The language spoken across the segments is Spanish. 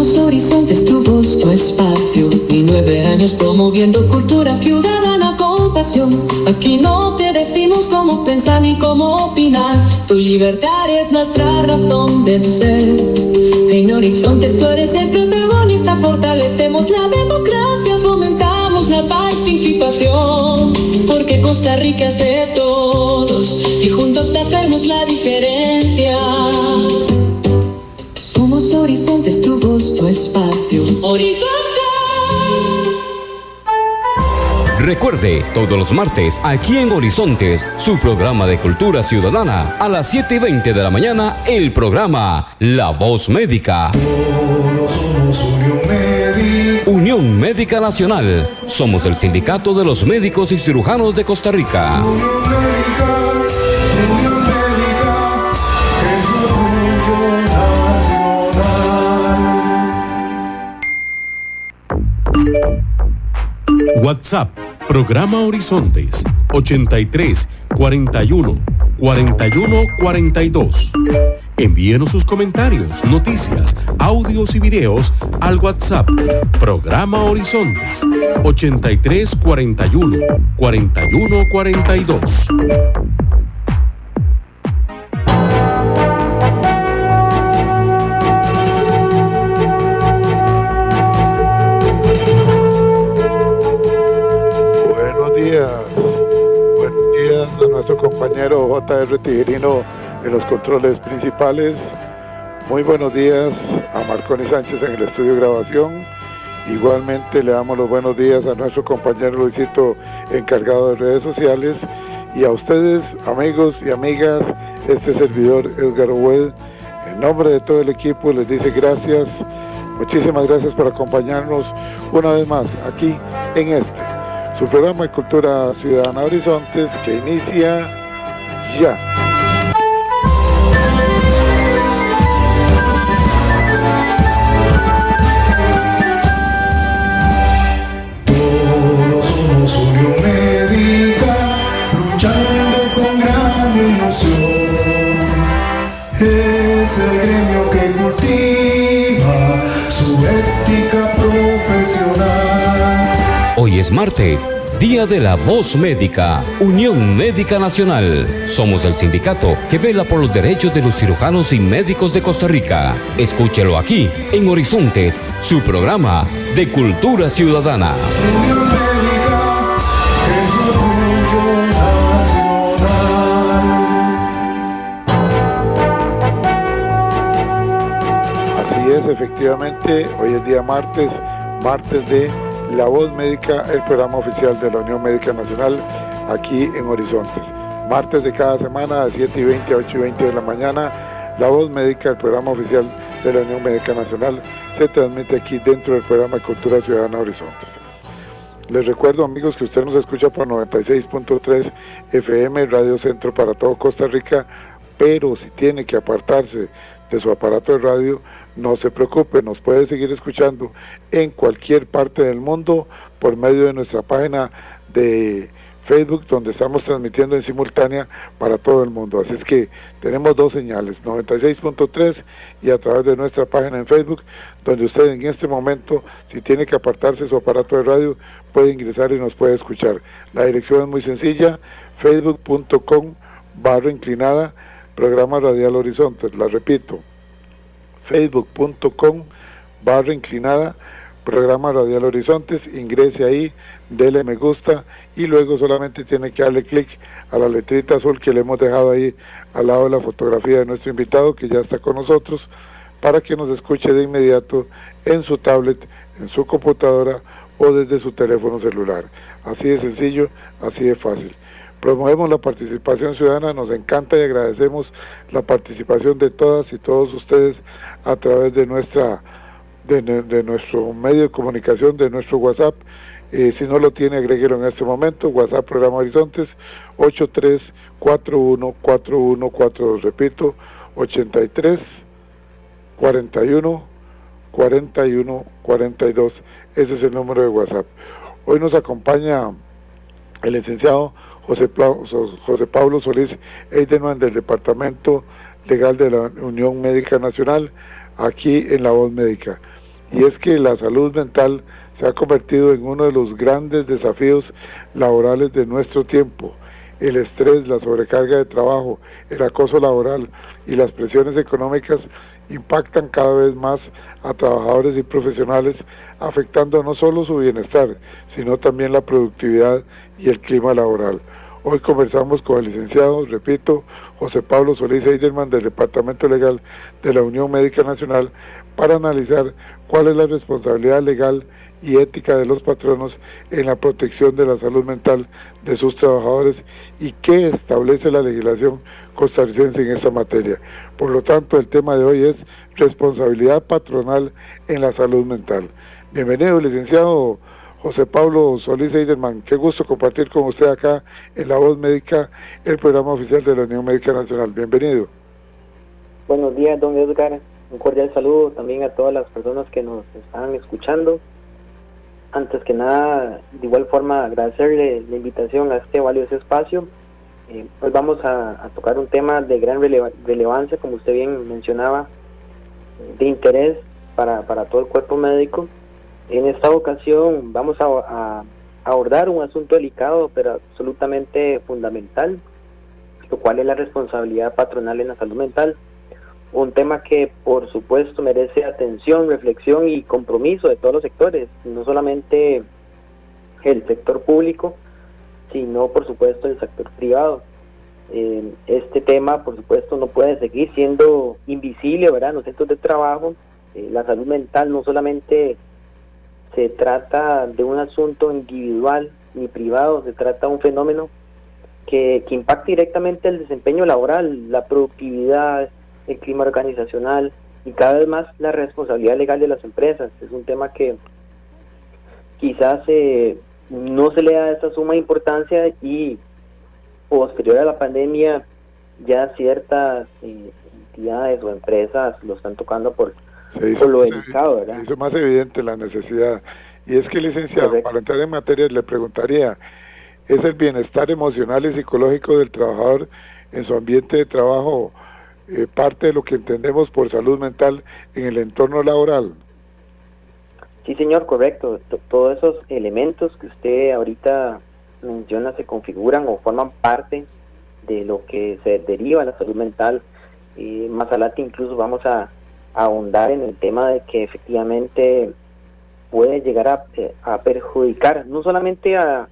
Somos Horizontes, tu voz, tu espacio, y 9 años promoviendo cultura ciudadana con pasión. Aquí no te decimos cómo pensar ni cómo opinar, tu libertad es nuestra razón de ser. En Horizontes tú eres el protagonista, fortalecemos la democracia, fomentamos la participación, porque Costa Rica es de todos y juntos hacemos la diferencia. Somos Horizontes, tu voz, tu espacio. Horizontes. Recuerde, todos los martes, aquí en Horizontes, su programa de cultura ciudadana, a las 7:20 de la mañana, el programa La Voz Médica. Todos somos Unión Médica. Unión Médica Nacional. Somos el sindicato de los médicos y cirujanos de Costa Rica. Unión Médica es orgullo nacional. WhatsApp, programa Horizontes, 83 41 41 42. Envíenos sus comentarios, noticias, audios y videos al WhatsApp, programa Horizontes, 83 41 41 42. Buenos días a nuestro compañero J.R. Tijerino en los controles principales. Muy buenos días a Marconi Sánchez en el estudio de grabación. Igualmente le damos los buenos días a nuestro compañero Luisito, encargado de redes sociales. Y a ustedes, amigos y amigas, este servidor Edgar Obuel, en nombre de todo el equipo, les dice gracias. Muchísimas gracias por acompañarnos una vez más aquí en su programa de Cultura Ciudadana Horizontes, que inicia ya. Todos somos Unión Médica, luchando con gran ilusión. Es el gremio que cultiva su ética profesional. Hoy es martes, Día de la Voz Médica, Unión Médica Nacional. Somos el sindicato que vela por los derechos de los cirujanos y médicos de Costa Rica. Escúchelo aquí, en Horizontes, su programa de cultura ciudadana. Unión Médica es orgullo nacional. Así es, efectivamente, hoy es día martes de La Voz Médica, el programa oficial de la Unión Médica Nacional, aquí en Horizontes. Martes de cada semana, de 7:20 a 8:20 de la mañana, La Voz Médica, el programa oficial de la Unión Médica Nacional, se transmite aquí dentro del programa de Cultura Ciudadana Horizontes. Les recuerdo, amigos, que usted nos escucha por 96.3 FM, Radio Centro para todo Costa Rica, pero si tiene que apartarse de su aparato de radio, no se preocupe, nos puede seguir escuchando en cualquier parte del mundo por medio de nuestra página de Facebook, donde estamos transmitiendo en simultánea para todo el mundo. Así es que tenemos dos señales, 96.3 y a través de nuestra página en Facebook, donde usted en este momento, si tiene que apartarse de su aparato de radio, puede ingresar y nos puede escuchar. La dirección es muy sencilla, facebook.com/inclinada programa radial Horizontes. La repito, facebook.com/inclinada programa radial Horizontes. Ingrese ahí, dele me gusta y luego solamente tiene que darle clic a la letrita azul que le hemos dejado ahí al lado de la fotografía de nuestro invitado, que ya está con nosotros, para que nos escuche de inmediato en su tablet, en su computadora o desde su teléfono celular. Así de sencillo, así de fácil. Promovemos la participación ciudadana, nos encanta y agradecemos la participación de todas y todos ustedes a través de nuestro medio de comunicación, de nuestro WhatsApp. Si no lo tiene, agréguelo en este momento, WhatsApp Programa Horizontes, 83414142, repito, 83 41 41 42, ese es el número de WhatsApp. Hoy nos acompaña el licenciado José Pablo Solís Eidenman, del Departamento Legal de la Unión Médica Nacional, aquí en La Voz Médica. y es que la salud mental se ha convertido en uno de los grandes desafíos laborales de nuestro tiempo. El estrés, la sobrecarga de trabajo, el acoso laboral y las presiones económicas impactan cada vez más a trabajadores y profesionales, afectando no solo su bienestar, sino también la productividad y el clima laboral. Hoy conversamos con el licenciado, repito, José Pablo Solís Eiderman del Departamento Legal de la Unión Médica Nacional para analizar cuál es la responsabilidad legal y ética de los patronos en la protección de la salud mental de sus trabajadores y qué establece la legislación costarricense en esta materia. Por lo tanto, el tema de hoy es responsabilidad patronal en la salud mental. Bienvenido, licenciado José Pablo Solís Eiderman. Qué gusto compartir con usted acá en La Voz Médica, el programa oficial de la Unión Médica Nacional. Bienvenido. Buenos días, don Edgar. Un cordial saludo también a todas las personas que nos están escuchando. Antes que nada, de igual forma, agradecerle la invitación a este valioso espacio. Hoy vamos a tocar un tema de gran relevancia, como usted bien mencionaba, de interés para todo el cuerpo médico. En esta ocasión vamos a abordar un asunto delicado, pero absolutamente fundamental, lo cual es la responsabilidad patronal en la salud mental. Un tema que, por supuesto, merece atención, reflexión y compromiso de todos los sectores, no solamente el sector público, sino, por supuesto, el sector privado. Este tema, por supuesto, no puede seguir siendo invisible, ¿verdad? En los centros de trabajo, la salud mental no solamente se trata de un asunto individual ni privado, se trata de un fenómeno que impacta directamente el desempeño laboral, la productividad, el clima organizacional y cada vez más la responsabilidad legal de las empresas. Es un tema que quizás no se le da esa suma de importancia y posterior a la pandemia ya ciertas entidades o empresas lo están tocando por lo delicado, ¿verdad? Se hizo más evidente la necesidad. Y es que, licenciado, correcto, para entrar en materia le preguntaría, ¿es el bienestar emocional y psicológico del trabajador en su ambiente de trabajo parte de lo que entendemos por salud mental en el entorno laboral? Sí, señor, correcto. Todos esos elementos que usted ahorita menciona se configuran o forman parte de lo que se deriva de la salud mental. Más adelante incluso vamos a ahondar en el tema de que efectivamente puede llegar a perjudicar no solamente al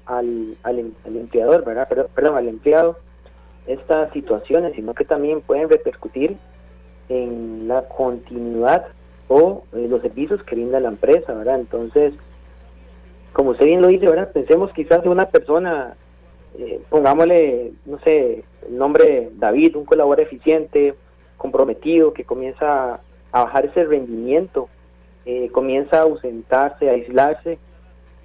empleador, ¿verdad? Perdón, al empleado, estas situaciones, sino que también pueden repercutir en la continuidad o los servicios que brinda la empresa, ¿verdad? Entonces, como usted bien lo dice, ¿verdad? Pensemos quizás en una persona, pongámosle, no sé, el nombre David, un colaborador eficiente, comprometido, que comienza a bajar ese rendimiento, comienza a ausentarse, a aislarse.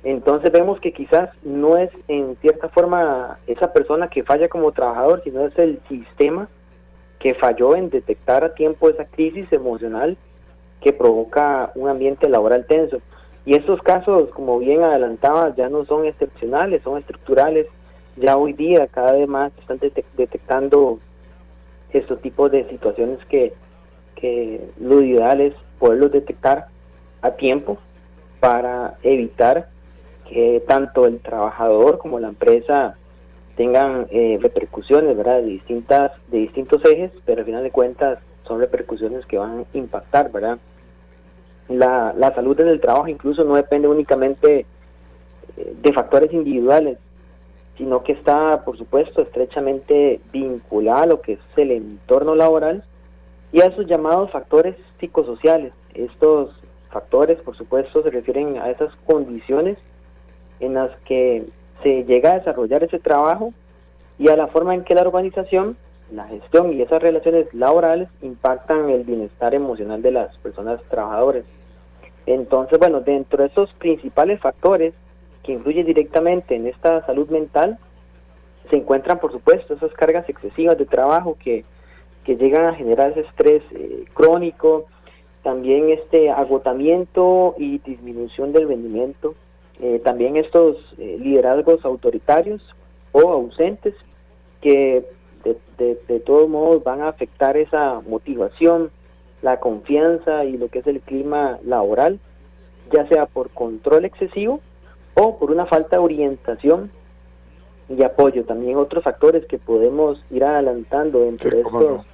Entonces vemos que quizás no es en cierta forma esa persona que falla como trabajador, sino es el sistema que falló en detectar a tiempo esa crisis emocional que provoca un ambiente laboral tenso. Y estos casos, como bien adelantaba, ya no son excepcionales, son estructurales. Ya hoy día cada vez más están detectando estos tipos de situaciones que lo ideal es poderlos detectar a tiempo para evitar que tanto el trabajador como la empresa tengan repercusiones, ¿verdad?, de distintos ejes, pero al final de cuentas son repercusiones que van a impactar, ¿verdad? La salud en el trabajo incluso no depende únicamente de factores individuales, sino que está, por supuesto, estrechamente vinculada a lo que es el entorno laboral y a esos llamados factores psicosociales. Estos factores, por supuesto, se refieren a esas condiciones en las que se llega a desarrollar ese trabajo y a la forma en que la organización, la gestión y esas relaciones laborales impactan el bienestar emocional de las personas trabajadoras. Entonces, bueno, dentro de esos principales factores que influyen directamente en esta salud mental, se encuentran, por supuesto, esas cargas excesivas de trabajo que llegan a generar ese estrés crónico, también este agotamiento y disminución del rendimiento, también estos liderazgos autoritarios o ausentes que de todos modos van a afectar esa motivación, la confianza y lo que es el clima laboral, ya sea por control excesivo o por una falta de orientación y apoyo. También otros factores que podemos ir adelantando dentro Sí, cómo no.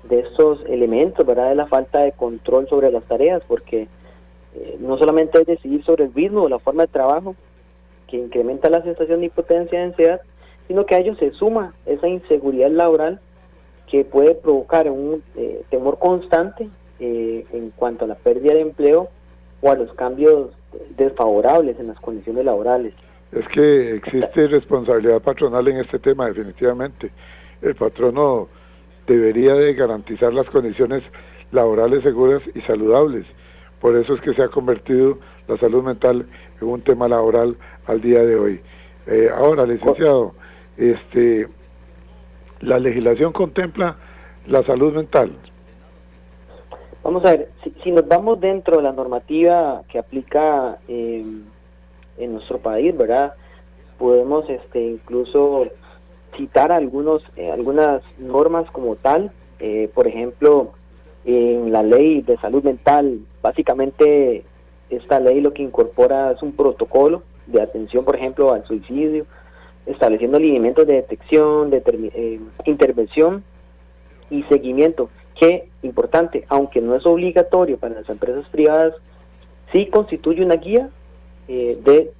de estos elementos, ¿verdad? De la falta de control sobre las tareas, porque no solamente es decidir sobre el ritmo o la forma de trabajo que incrementa la sensación de impotencia y ansiedad, sino que a ello se suma esa inseguridad laboral que puede provocar un temor constante en cuanto a la pérdida de empleo o a los cambios desfavorables en las condiciones laborales. Es que existe responsabilidad patronal en este tema, definitivamente. El patrono debería de garantizar las condiciones laborales seguras y saludables. Por eso es que se ha convertido la salud mental en un tema laboral al día de hoy. Ahora, licenciado, la legislación contempla la salud mental. Vamos a ver, si nos vamos dentro de la normativa que aplica en nuestro país, ¿verdad? Podemos incluso citar algunas normas como tal. Por ejemplo, en la ley de salud mental, básicamente esta ley lo que incorpora es un protocolo de atención, por ejemplo, al suicidio, estableciendo lineamientos de detección, intervención y seguimiento, que, importante, aunque no es obligatorio para las empresas privadas, sí constituye una guía de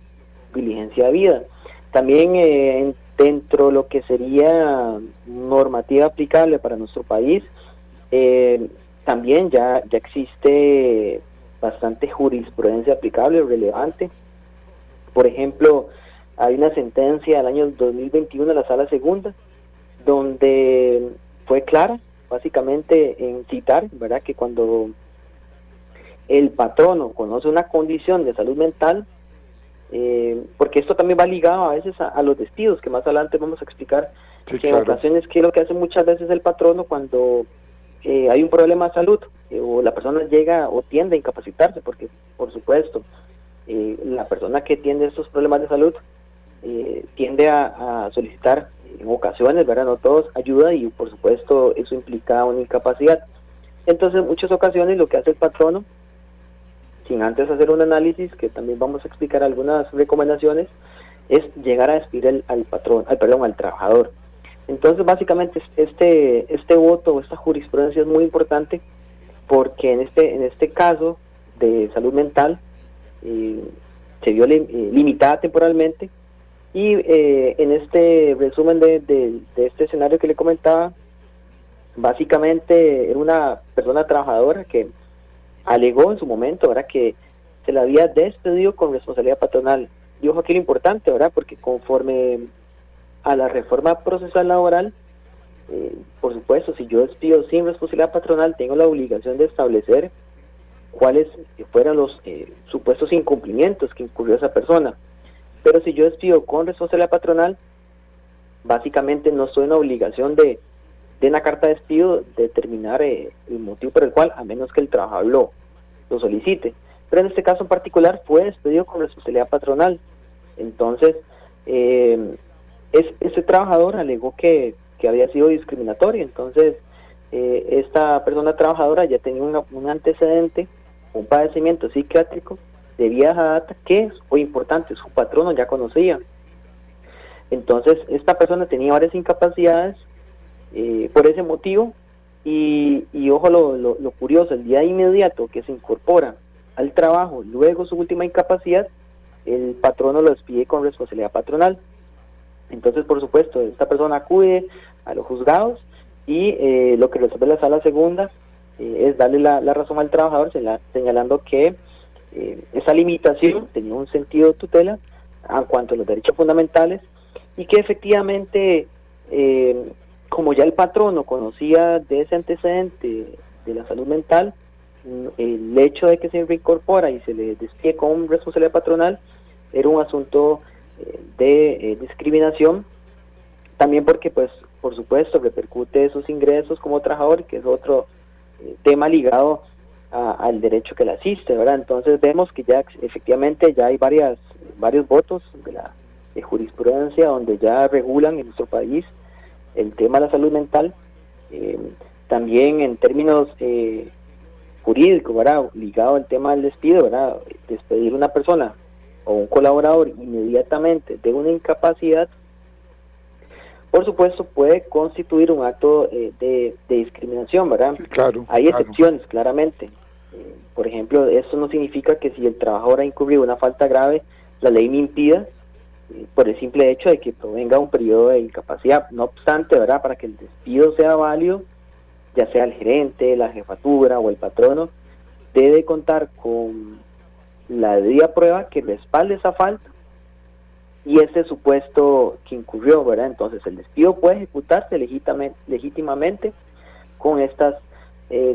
diligencia de vida. También dentro de lo que sería normativa aplicable para nuestro país, también ya existe bastante jurisprudencia aplicable, relevante. Por ejemplo, hay una sentencia del año 2021 de la Sala Segunda, donde fue clara, básicamente en citar, ¿verdad?, que cuando el patrono conoce una condición de salud mental, porque esto también va ligado a veces a los despidos, que más adelante vamos a explicar, Sí, que claro. en ocasiones que es lo que hace muchas veces el patrono cuando hay un problema de salud, o la persona llega o tiende a incapacitarse, porque por supuesto la persona que tiene estos problemas de salud tiende a solicitar en ocasiones, ¿verdad?, no todos, ayuda, y por supuesto eso implica una incapacidad. Entonces en muchas ocasiones lo que hace el patrono, sin antes hacer un análisis, que también vamos a explicar algunas recomendaciones, es llegar a despedir al trabajador. Entonces básicamente este voto o esta jurisprudencia es muy importante, porque en este caso de salud mental se vio limitada temporalmente, y en este resumen de este escenario que le comentaba, básicamente era una persona trabajadora que alegó en su momento, ¿verdad?, que se la había despedido con responsabilidad patronal. Y ojo aquí lo importante, ¿verdad?, porque conforme a la reforma procesal laboral, por supuesto, si yo despido sin responsabilidad patronal, tengo la obligación de establecer cuáles fueran los supuestos incumplimientos que incurrió esa persona. Pero si yo despido con responsabilidad patronal, básicamente no estoy en la obligación de una carta de despido determinar el motivo por el cual, a menos que el trabajador lo solicite. Pero en este caso en particular fue despedido con responsabilidad patronal. Entonces, ese trabajador alegó que había sido discriminatorio. Entonces, esta persona trabajadora ya tenía un antecedente, un padecimiento psiquiátrico de vieja data que, muy importante, su patrono ya conocía. Entonces, esta persona tenía varias incapacidades por ese motivo, y ojo lo curioso, el día inmediato que se incorpora al trabajo, luego su última incapacidad, el patrono lo despide con responsabilidad patronal. Entonces, por supuesto, esta persona acude a los juzgados y lo que resuelve la Sala Segunda es darle la razón al trabajador, señalando que esa limitación tenía un sentido de tutela en cuanto a los derechos fundamentales, y que efectivamente, como ya el patrono conocía de ese antecedente de la salud mental, el hecho de que se reincorpora y se le despide con responsabilidad patronal era un asunto de discriminación, también porque, pues, por supuesto, repercute sus ingresos como trabajador, que es otro tema ligado al derecho que le asiste, ¿verdad? Entonces vemos que ya efectivamente ya hay varios votos de jurisprudencia donde ya regulan en nuestro país el tema de la salud mental. También en términos jurídico, ¿verdad?, ligado al tema del despido, ¿verdad?, despedir a una persona o un colaborador inmediatamente de una incapacidad, por supuesto puede constituir un acto de discriminación, ¿verdad? Sí, claro, Hay claro. excepciones, claramente. Por ejemplo, esto no significa que si el trabajador ha incurrido una falta grave, la ley me impida, por el simple hecho de que provenga un periodo de incapacidad. No obstante, ¿verdad?, para que el despido sea válido, ya sea el gerente, la jefatura o el patrono, debe contar con la debida prueba que respalde esa falta y ese supuesto que incurrió, ¿verdad? Entonces el despido puede ejecutarse legítimamente con estas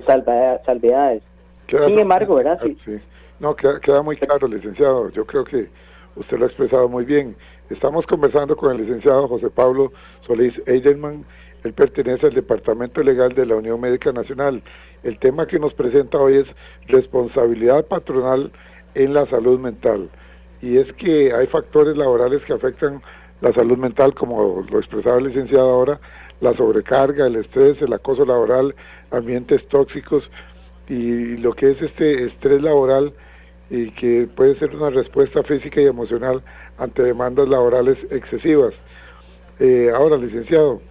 salvedades. Sin embargo, ¿verdad? Sí. No, queda muy claro, licenciado. Yo creo que usted lo ha expresado muy bien. Estamos conversando con el licenciado José Pablo Solís Eidelman. Él pertenece al Departamento Legal de la Unión Médica Nacional. El tema que nos presenta hoy es responsabilidad patronal en la salud mental. Y es que hay factores laborales que afectan la salud mental, como lo expresaba el licenciado ahora, la sobrecarga, el estrés, el acoso laboral, ambientes tóxicos y lo que es este estrés laboral, y que puede ser una respuesta física y emocional ante demandas laborales excesivas. Ahora, licenciado,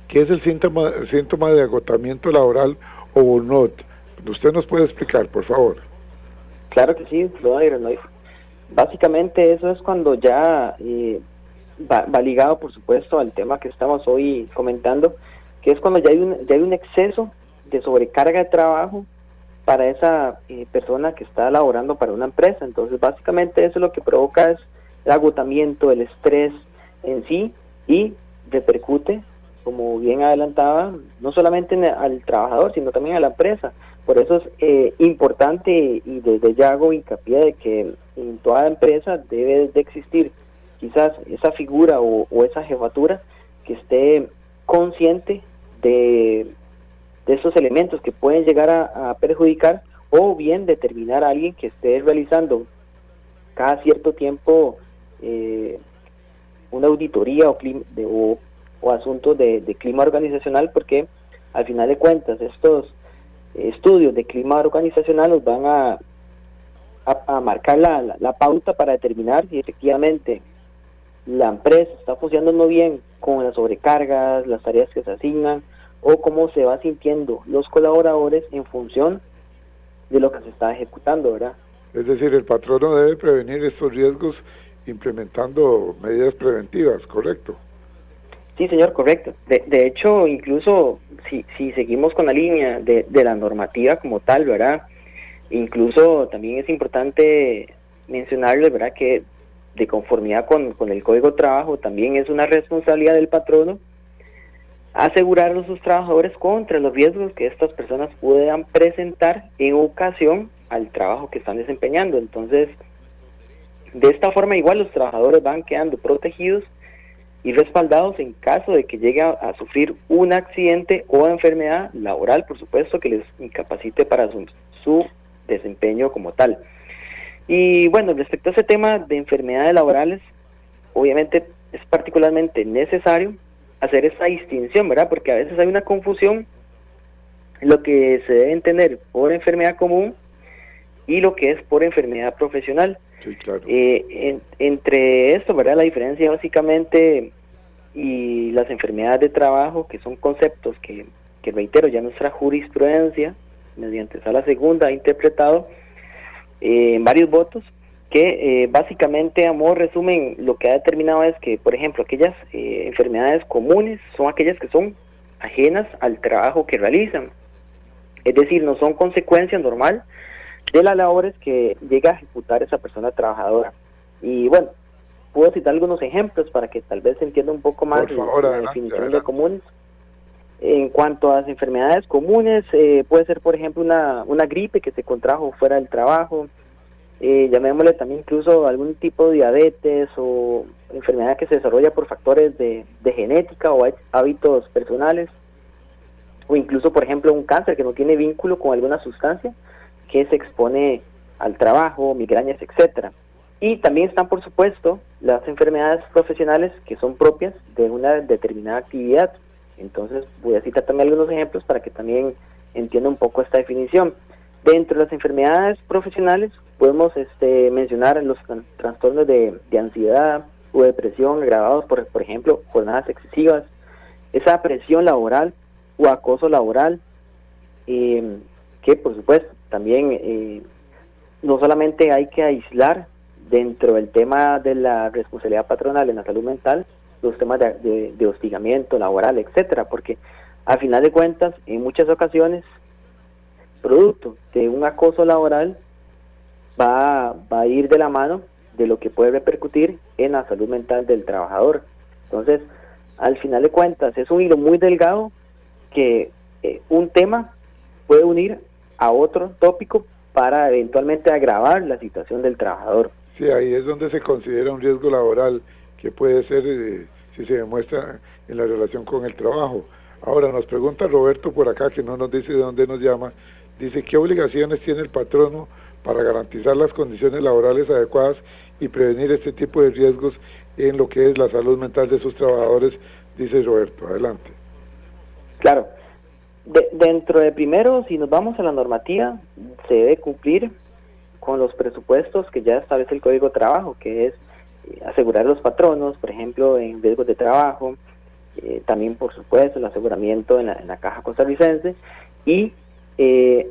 ¿qué es el síntoma de agotamiento laboral o burnout? ¿Usted nos puede explicar, por favor? Claro que sí, básicamente eso es cuando ya va ligado, por supuesto, al tema que estamos hoy comentando, que es cuando ya hay un exceso de sobrecarga de trabajo para esa persona que está laborando para una empresa. Entonces, básicamente eso lo que provoca es el agotamiento, el estrés en sí, y repercute, como bien adelantaba, no solamente al trabajador, sino también a la empresa. Por eso es importante, y desde ya hago hincapié de que en toda empresa debe de existir quizás esa figura o esa jefatura que esté consciente de esos elementos que pueden llegar a perjudicar, o bien determinar a alguien que esté realizando cada cierto tiempo una auditoría o asuntos de clima organizacional, porque al final de cuentas estos estudios de clima organizacional nos van a marcar la pauta para determinar si efectivamente la empresa está funcionando bien con las sobrecargas, las tareas que se asignan, o cómo se va sintiendo los colaboradores en función de lo que se está ejecutando, ¿verdad? Es decir, el patrono debe prevenir estos riesgos implementando medidas preventivas, ¿correcto? Sí, señor, correcto. De hecho, incluso si seguimos con la línea de la normativa como tal, ¿verdad? Incluso también es importante mencionarles, ¿verdad?, que de conformidad con el Código de Trabajo también es una responsabilidad del patrono asegurar a sus trabajadores contra los riesgos que estas personas puedan presentar en ocasión al trabajo que están desempeñando. Entonces, de esta forma igual los trabajadores van quedando protegidos y respaldados en caso de que llegue a sufrir un accidente o enfermedad laboral, por supuesto, que les incapacite para su desempeño como tal. Y bueno, respecto a ese tema de enfermedades laborales, obviamente es particularmente necesario hacer esa distinción, ¿verdad? Porque a veces hay una confusión en lo que se debe entender por enfermedad común y lo que es por enfermedad profesional. Sí, claro. Entre esto, ¿verdad?, la diferencia básicamente, y las enfermedades de trabajo, que son conceptos que reitero, ya nuestra jurisprudencia, mediante Sala Segunda, ha interpretado en varios votos, que básicamente, a modo resumen, lo que ha determinado es que, por ejemplo, aquellas enfermedades comunes son aquellas que son ajenas al trabajo que realizan, es decir, no son consecuencia normal de las labores que llega a ejecutar esa persona trabajadora. Y bueno, puedo citar algunos ejemplos para que tal vez se entienda un poco más la definición de comunes. En cuanto a las enfermedades comunes, puede ser, por ejemplo, una gripe que se contrajo fuera del trabajo, llamémosle también incluso algún tipo de diabetes o enfermedad que se desarrolla por factores de genética o hábitos personales, o incluso, por ejemplo, un cáncer que no tiene vínculo con alguna sustancia que se expone al trabajo, migrañas, etcétera. Y también están, por supuesto, las enfermedades profesionales que son propias de una determinada actividad. Entonces voy a citar también algunos ejemplos para que también entienda un poco esta definición. Dentro de las enfermedades profesionales podemos mencionar los trastornos de ansiedad o depresión agravados por ejemplo, jornadas excesivas, esa presión laboral o acoso laboral, que por supuesto también no solamente hay que aislar dentro del tema de la responsabilidad patronal en la salud mental los temas de hostigamiento laboral, etcétera, porque a final de cuentas, en muchas ocasiones, producto de un acoso laboral va a ir de la mano de lo que puede repercutir en la salud mental del trabajador. Entonces, al final de cuentas, es un hilo muy delgado que un tema puede unir a otro tópico para eventualmente agravar la situación del trabajador. Sí, ahí es donde se considera un riesgo laboral que puede ser si se demuestra en la relación con el trabajo. Ahora nos pregunta Roberto por acá, que no nos dice de dónde nos llama, dice: ¿qué obligaciones tiene el patrono para garantizar las condiciones laborales adecuadas y prevenir este tipo de riesgos en lo que es la salud mental de sus trabajadores? Dice Roberto, adelante. Claro, dentro de primero, si nos vamos a la normativa, se debe cumplir con los presupuestos que ya establece el Código de Trabajo, que es asegurar a los patronos, por ejemplo, en riesgos de trabajo, también por supuesto el aseguramiento en la Caja Costarricense, y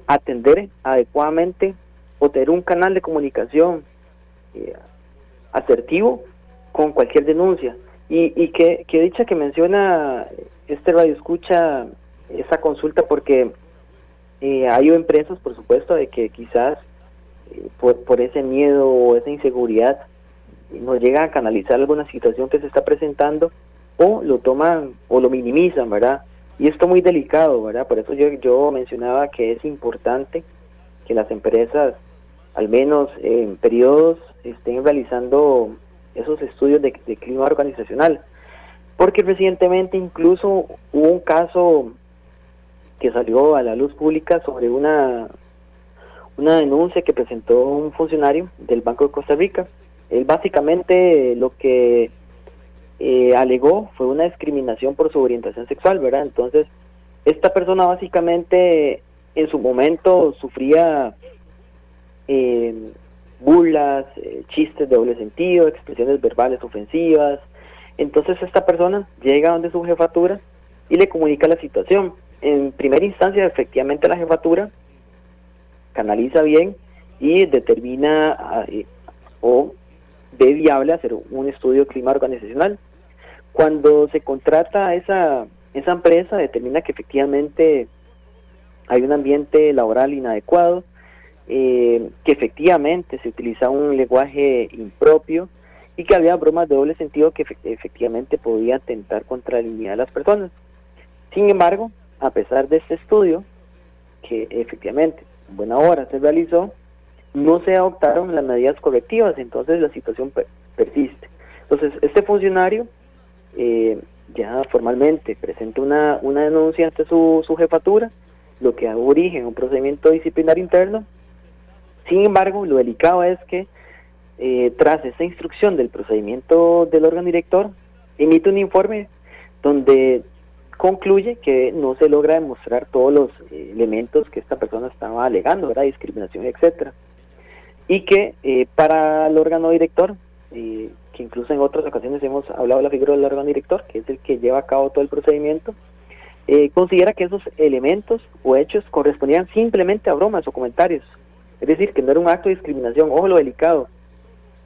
atender adecuadamente o tener un canal de comunicación asertivo con cualquier denuncia. Y que dicha que menciona radio escucha esa consulta, porque hay empresas, por supuesto, de que quizás por ese miedo o esa inseguridad no llegan a canalizar alguna situación que se está presentando, o lo toman o lo minimizan, ¿verdad? Y esto es muy delicado, ¿verdad? Por eso yo mencionaba que es importante que las empresas, al menos en periodos, estén realizando esos estudios de clima organizacional, porque recientemente incluso hubo un caso que salió a la luz pública sobre una denuncia que presentó un funcionario del Banco de Costa Rica. Él básicamente lo que alegó fue una discriminación por su orientación sexual, ¿verdad? Entonces, esta persona básicamente en su momento sufría burlas, chistes de doble sentido, expresiones verbales ofensivas. Entonces esta persona llega donde su jefatura y le comunica la situación. En primera instancia, efectivamente, la jefatura canaliza bien y determina o ve viable hacer un estudio de clima organizacional. Cuando se contrata esa empresa, determina que efectivamente hay un ambiente laboral inadecuado, que efectivamente se utiliza un lenguaje impropio y que había bromas de doble sentido que efectivamente podían atentar contra la dignidad de las personas. Sin embargo, a pesar de este estudio, que efectivamente en buena hora se realizó, no se adoptaron las medidas correctivas, entonces la situación persiste. Entonces, este funcionario ya formalmente presenta una denuncia ante su jefatura, lo que da origen a un procedimiento disciplinario interno. Sin embargo, lo delicado es que tras esa instrucción del procedimiento del órgano director, emite un informe donde concluye que no se logra demostrar todos los elementos que esta persona estaba alegando, ¿verdad? Discriminación, etcétera. Y que para el órgano director, que incluso en otras ocasiones hemos hablado de la figura del órgano director, que es el que lleva a cabo todo el procedimiento, considera que esos elementos o hechos correspondían simplemente a bromas o comentarios. Es decir, que no era un acto de discriminación. Ojo lo delicado.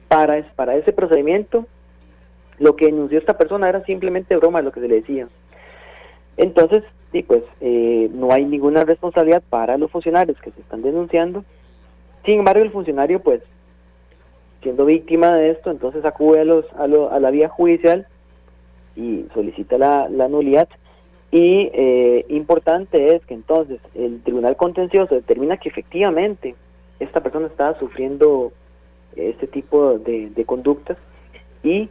Para ese procedimiento, lo que denunció esta persona era simplemente broma, lo que se le decía. Entonces, sí, pues no hay ninguna responsabilidad para los funcionarios que se están denunciando. Sin embargo, el funcionario, pues, siendo víctima de esto, entonces acude a la vía judicial y solicita la nulidad. Y importante es que entonces el Tribunal Contencioso determina que efectivamente esta persona estaba sufriendo este tipo de conductas, y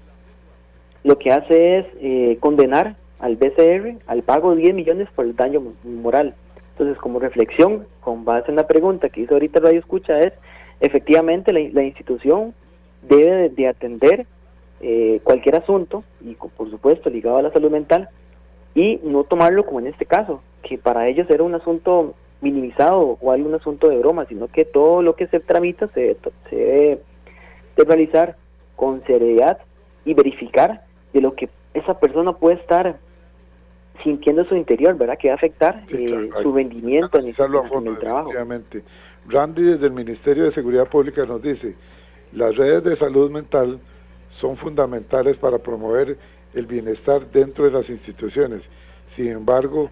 lo que hace es condenar al BCR al pago de 10 millones por el daño moral. Entonces, como reflexión, con base en la pregunta que hizo ahorita Radio Escucha, es efectivamente la institución debe de atender cualquier asunto, y por supuesto ligado a la salud mental, y no tomarlo como en este caso, que para ellos era un asunto minimizado o algún asunto de broma, sino que todo lo que se tramita se debe de realizar con seriedad y verificar de lo que esa persona puede estar sintiendo en su interior, ¿verdad? Que va a afectar su rendimiento en el trabajo. Randy, desde el Ministerio de Seguridad Pública, nos dice: las redes de salud mental son fundamentales para promover el bienestar dentro de las instituciones. Sin embargo,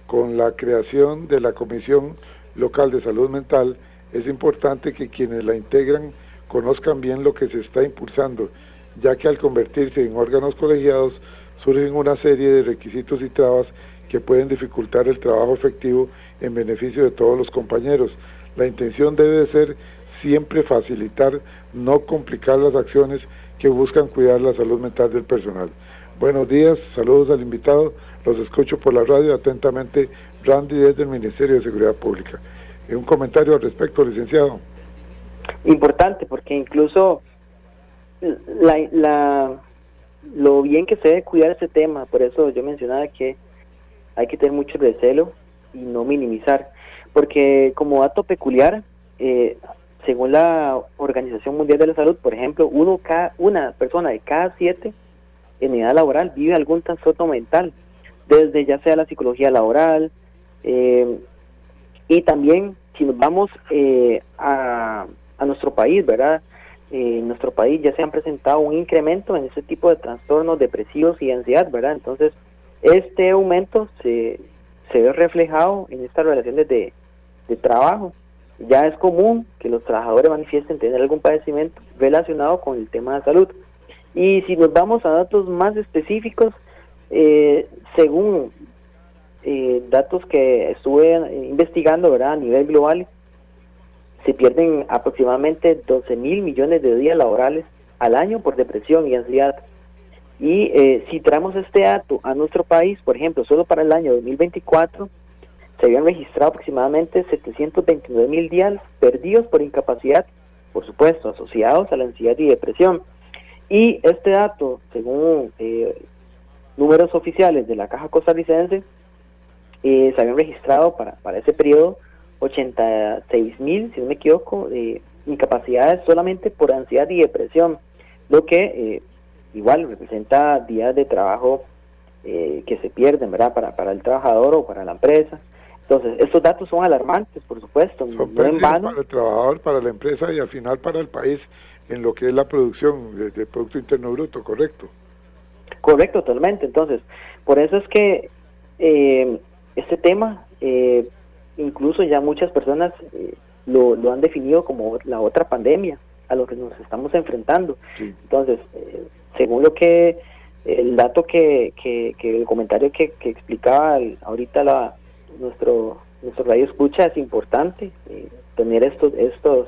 con la creación de la Comisión Local de Salud Mental, es importante que quienes la integran conozcan bien lo que se está impulsando, ya que al convertirse en órganos colegiados surgen una serie de requisitos y trabas que pueden dificultar el trabajo efectivo en beneficio de todos los compañeros. La intención debe de ser siempre facilitar, no complicar las acciones que buscan cuidar la salud mental del personal. Buenos días, saludos al invitado, los escucho por la radio, atentamente Randy desde el Ministerio de Seguridad Pública. Un comentario al respecto, licenciado. Importante, porque incluso lo bien que se debe cuidar ese tema, por eso yo mencionaba que hay que tener mucho recelo y no minimizar, porque como dato peculiar, según la Organización Mundial de la Salud, por ejemplo, una persona de cada 7 en edad laboral vive algún trastorno mental, desde ya sea la psicología laboral, y también si nos vamos a nuestro país, ¿verdad? En nuestro país ya se han presentado un incremento en ese tipo de trastornos depresivos y ansiedad, ¿verdad? Entonces, este aumento se ve reflejado en estas relaciones de trabajo. Ya es común que los trabajadores manifiesten tener algún padecimiento relacionado con el tema de salud. Y si nos vamos a datos más específicos, según datos que estuve investigando, ¿verdad? A nivel global, se pierden aproximadamente 12.000 millones de días laborales al año por depresión y ansiedad. Y si traemos este dato a nuestro país, por ejemplo, solo para el año 2024, se habían registrado aproximadamente 729.000 días perdidos por incapacidad, por supuesto, asociados a la ansiedad y depresión. Y este dato, según números oficiales de la Caja Costarricense, se habían registrado para ese periodo 86.000, si no me equivoco, incapacidades solamente por ansiedad y depresión, lo que igual representa días de trabajo que se pierden, ¿verdad? Para el trabajador o para la empresa. Entonces, estos datos son alarmantes, por supuesto, son no en vano. Para el trabajador, para la empresa y al final para el país en lo que es la producción de Producto Interno Bruto, ¿correcto? Correcto, totalmente. Entonces, por eso es que este tema, incluso ya muchas personas lo han definido como la otra pandemia a lo que nos estamos enfrentando. Sí. Entonces, según lo que el dato que el comentario que explicaba ahorita nuestro radio escucha, es importante tener estos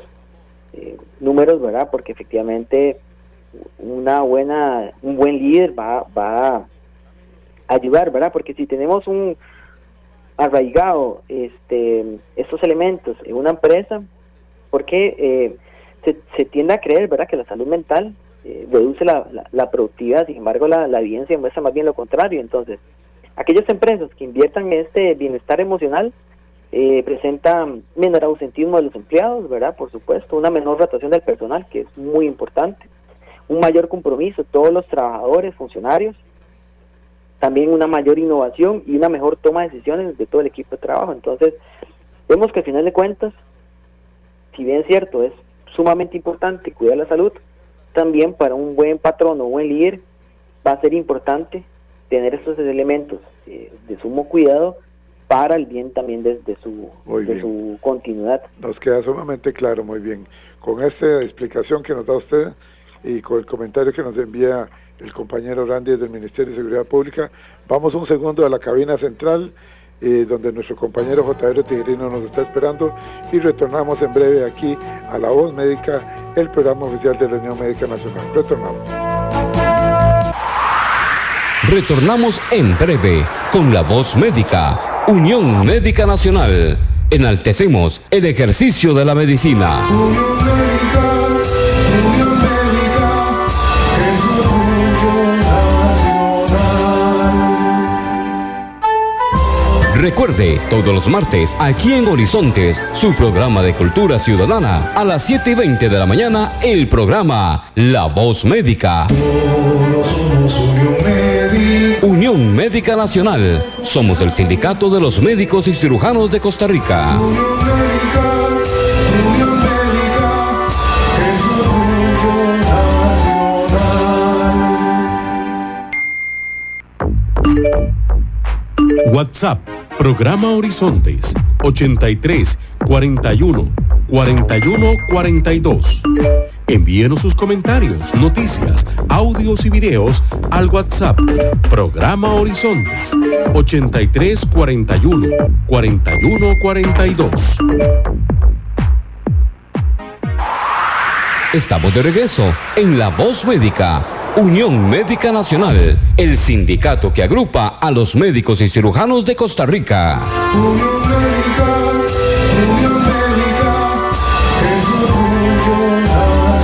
números, ¿verdad? Porque efectivamente un buen líder va a ayudar, ¿verdad? Porque si tenemos un arraigado estos elementos en una empresa, porque se tiende a creer, ¿verdad?, que la salud mental reduce la productividad. Sin embargo, la evidencia muestra más bien lo contrario. Entonces, aquellas empresas que inviertan en este bienestar emocional presentan menor ausentismo de los empleados, ¿verdad? Por supuesto, una menor rotación del personal, que es muy importante, un mayor compromiso de todos los trabajadores, funcionarios, también una mayor innovación y una mejor toma de decisiones de todo el equipo de trabajo. Entonces, vemos que al final de cuentas, si bien es cierto, es sumamente importante cuidar la salud, también para un buen patrón o un buen líder va a ser importante tener estos elementos de sumo cuidado para el bien también de su continuidad. Nos queda sumamente claro, muy bien. Con esta explicación que nos da usted y con el comentario que nos envía el compañero Randy del Ministerio de Seguridad Pública, vamos un segundo a la cabina central, donde nuestro compañero J.R. Tijerino nos está esperando, y retornamos en breve aquí a La Voz Médica, el programa oficial de la Unión Médica Nacional. Retornamos en breve con La Voz Médica, Unión Médica Nacional. Enaltecemos el ejercicio de la medicina. Recuerde, todos los martes, aquí en Horizontes, su programa de cultura ciudadana, a las 7:20 de la mañana, el programa La Voz Médica. Todos somos Unión Médica. Unión Médica Nacional. Somos el sindicato de los médicos y cirujanos de Costa Rica. Unión Médica es orgullo nacional. WhatsApp, programa Horizontes, 83 41 41 42. Envíenos sus comentarios, noticias, audios y videos al WhatsApp, programa Horizontes, 83 41 41 42. Estamos de regreso en La Voz Médica, Unión Médica Nacional, el sindicato que agrupa a los médicos y cirujanos de Costa Rica. Unión Médica es orgullo nacional.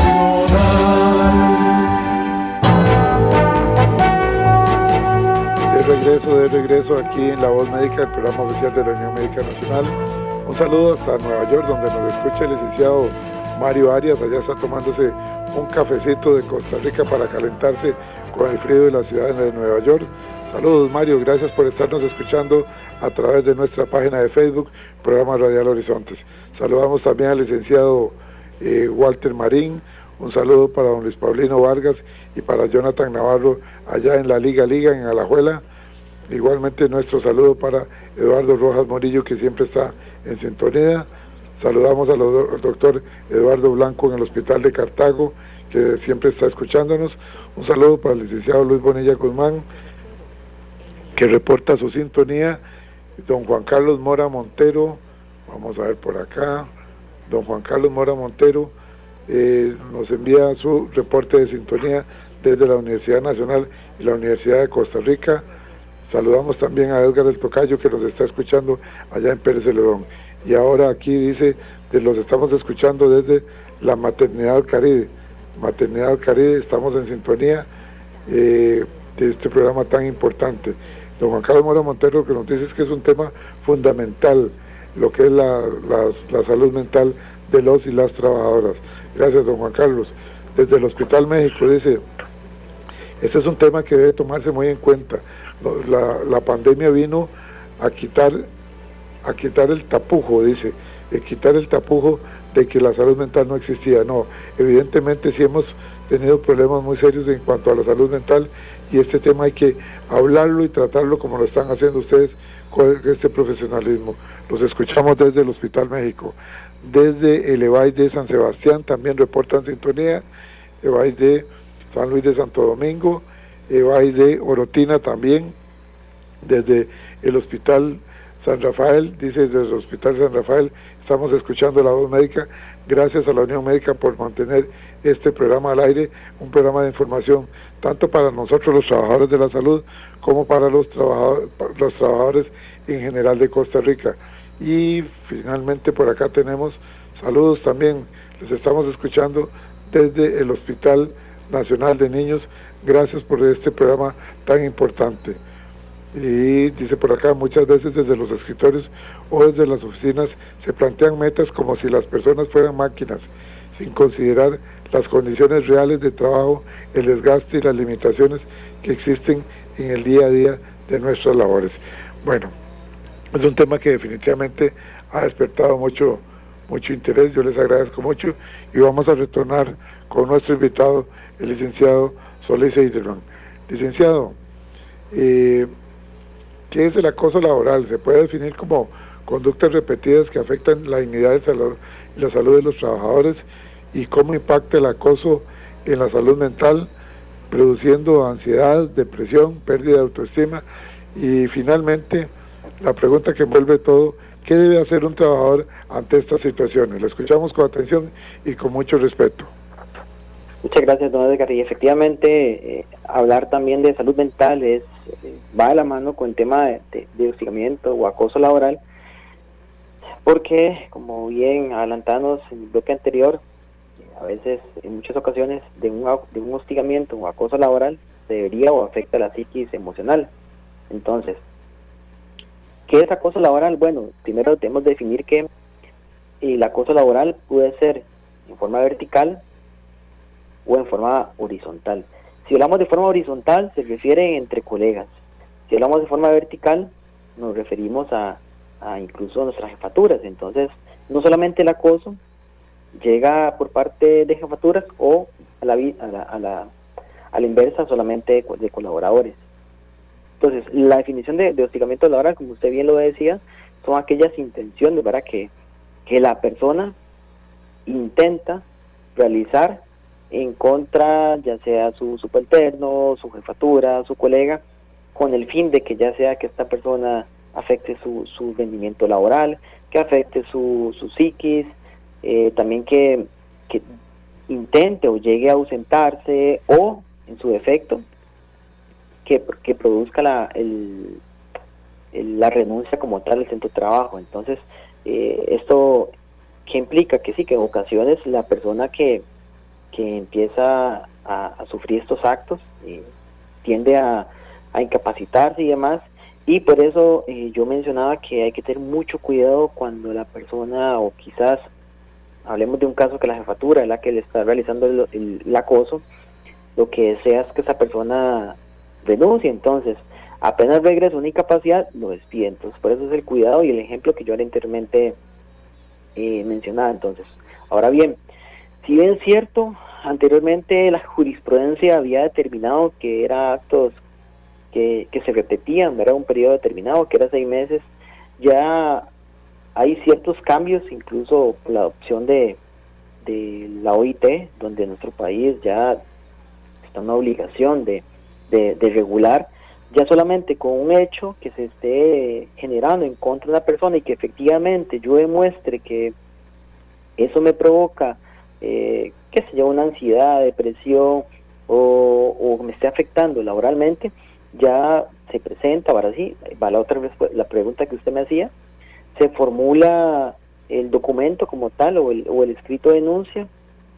De regreso aquí en La Voz Médica, el programa oficial de la Unión Médica Nacional. Un saludo hasta Nueva York, donde nos escucha el licenciado Mario Arias. Allá está tomándose un cafecito de Costa Rica para calentarse con el frío de la ciudad de Nueva York. Saludos, Mario, gracias por estarnos escuchando a través de nuestra página de Facebook, Programa Radial Horizontes. Saludamos también al licenciado Walter Marín. Un saludo para don Luis Paulino Vargas y para Jonathan Navarro allá en la Liga en Alajuela. Igualmente nuestro saludo para Eduardo Rojas Morillo, que siempre está en sintonía. Saludamos al doctor Eduardo Blanco en el Hospital de Cartago, que siempre está escuchándonos. Un saludo para el licenciado Luis Bonilla Guzmán, que reporta su sintonía. Don Juan Carlos Mora Montero, vamos a ver por acá, don Juan Carlos Mora Montero nos envía su reporte de sintonía desde la Universidad Nacional y la Universidad de Costa Rica. Saludamos también a Edgar del Tocayo, que nos está escuchando allá en Pérez Celedón. Y ahora aquí dice, los estamos escuchando desde la Maternidad Caribe. Maternidad Caribe, estamos en sintonía de este programa tan importante. Don Juan Carlos Mora Montero, lo que nos dice es que es un tema fundamental, lo que es la salud mental de los y las trabajadoras. Gracias, don Juan Carlos. Desde el Hospital México dice, este es un tema que debe tomarse muy en cuenta. La pandemia vino a quitar el tapujo, dice, quitar el tapujo de que la salud mental no existía. No, evidentemente sí hemos tenido problemas muy serios en cuanto a la salud mental, y este tema hay que hablarlo y tratarlo como lo están haciendo ustedes con este profesionalismo. Los escuchamos desde el Hospital México. Desde el EVAI de San Sebastián también reportan sintonía, EVAI de San Luis de Santo Domingo, EVAI de Orotina también, desde el Hospital San Rafael, dice desde el Hospital San Rafael, estamos escuchando La Voz Médica. Gracias a la Unión Médica por mantener este programa al aire, un programa de información tanto para nosotros los trabajadores de la salud como para los trabajadores en general de Costa Rica. Y finalmente por acá tenemos saludos también, les estamos escuchando desde el Hospital Nacional de Niños. Gracias por este programa tan importante. Y dice por acá, muchas veces desde los escritorios o desde las oficinas se plantean metas como si las personas fueran máquinas, sin considerar las condiciones reales de trabajo, el desgaste y las limitaciones que existen en el día a día de nuestras labores. Bueno, es un tema que definitivamente ha despertado mucho interés. Yo les agradezco mucho y vamos a retornar con nuestro invitado, el licenciado Solís Eidelman. Licenciado, ¿qué es el acoso laboral? ¿Se puede definir como conductas repetidas que afectan la dignidad y la salud de los trabajadores? ¿Y cómo impacta el acoso en la salud mental, produciendo ansiedad, depresión, pérdida de autoestima? Y finalmente, la pregunta que envuelve todo, ¿qué debe hacer un trabajador ante estas situaciones? Lo escuchamos con atención y con mucho respeto. Muchas gracias, don Edgar. Y efectivamente, hablar también de salud mental va de la mano con el tema de hostigamiento o acoso laboral, porque, como bien adelantamos en el bloque anterior, a veces, en muchas ocasiones, de un hostigamiento o acoso laboral se debería o afecta la psiquis emocional. Entonces, ¿Qué es acoso laboral? Bueno, primero debemos definir que el acoso laboral puede ser en forma vertical o en forma horizontal. Si hablamos de forma horizontal, se refiere entre colegas. Si hablamos de forma vertical, nos referimos a incluso a nuestras jefaturas. Entonces, no solamente el acoso llega por parte de jefaturas o a la inversa solamente de colaboradores. Entonces, la definición de hostigamiento laboral, como usted bien lo decía, son aquellas intenciones, ¿verdad?, que la persona intenta realizar en contra, ya sea su subalterno, su jefatura, su colega, con el fin de que ya sea que esta persona afecte su rendimiento laboral, que afecte su psiquis, también que intente o llegue a ausentarse, o en su defecto que produzca la renuncia como tal del centro de trabajo. Entonces, esto que implica que sí, que en ocasiones la persona que empieza a sufrir estos actos tiende a incapacitarse y demás, y por eso yo mencionaba que hay que tener mucho cuidado cuando la persona, o quizás hablemos de un caso que la jefatura es la que le está realizando el acoso, lo que desea es que esa persona renuncie. Entonces, apenas regresa una incapacidad, lo despide. Entonces, por eso es el cuidado y el ejemplo que yo anteriormente mencionaba. Entonces, ahora bien, si bien es cierto, anteriormente la jurisprudencia había determinado que eran actos que se repetían, era un periodo determinado, que era 6 meses, ya hay ciertos cambios, incluso por la adopción de la OIT, donde en nuestro país ya está una obligación de regular, ya solamente con un hecho que se esté generando en contra de una persona y que efectivamente yo demuestre que eso me provoca, qué sé yo, una ansiedad, depresión, o me esté afectando laboralmente, ya se presenta, ahora sí, va la otra vez la pregunta que usted me hacía, se formula el documento como tal o el escrito de denuncia,